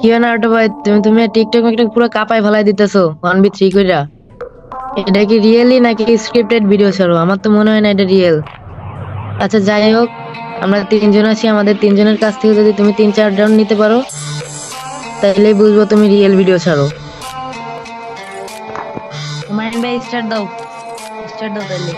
কি হয় না ওটা ভাই, তুমি টিকটক একটা পুরো কাপায় ফেলাই দিতেছো 1v3 কইরা। এটা কি রিয়েলি নাকি স্ক্রিপ্টেড ভিডিও ছাড়ো? আমার তো মনে হয় না এটা রিয়েল। আচ্ছা যাই হোক, আমরা তিনজন আছি, আমাদের তিনজনের কাছ থেকে যদি তুমি 3-4 রাউন্ড নিতে পারো তাহলেই বুঝবো তুমি রিয়েল ভিডিও ছাড়ো। হুমায়ুন ভাই স্টার্ট দাও, স্টার্ট দাও তাহলে।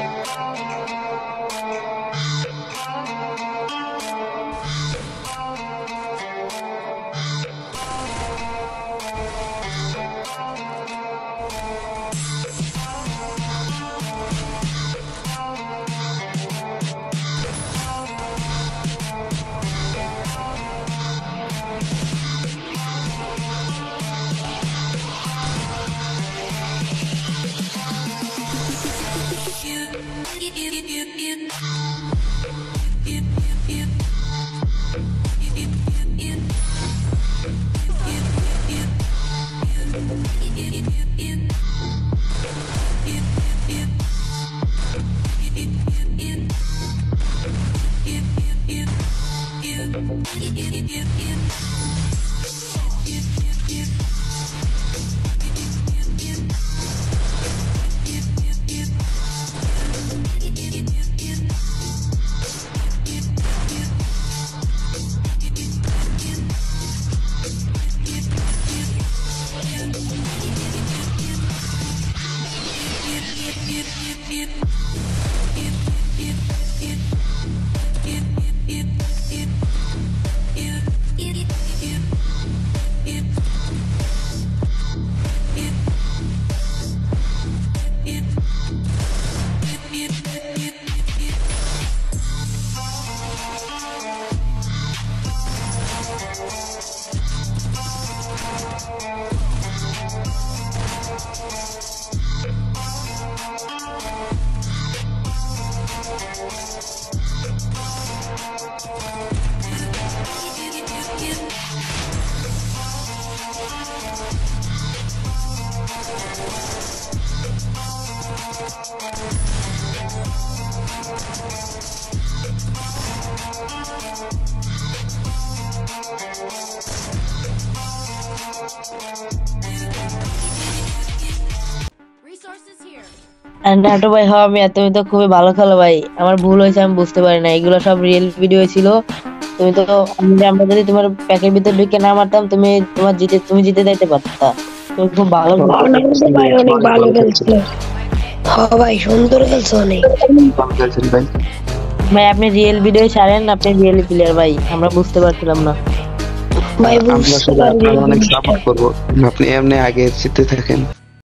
নাটু ভাই, হ্যাঁ মিয়া, তুমি তো খুবই ভালো খেলো ভাই। আমার ভুল হয়েছে, আমি বুঝতে পারি না, এগুলো সব রিয়েল ভিডিও ছিল। তুমি তো, আমরা যদি তোমার প্যাকের ভিতরে ঢুকে না মারতাম, তুমি জিতে যাইতে পারতা। তুমি খুব ভালো ভাই, অনেক ভালো খেলছিল। হ্যাঁ ভাই, সুন্দর খেলছো অনেক। ভাই আপনি রিয়েল ভিডিও ছাড়েন, আপনি রিয়েল প্লেয়ার ভাই, আমরা বুঝতে পারছিলাম না ভাই। বুঝতে পারলাম, অনেক সাপোর্ট করবো, আপনি এমনি আগে জিতে থাকেন।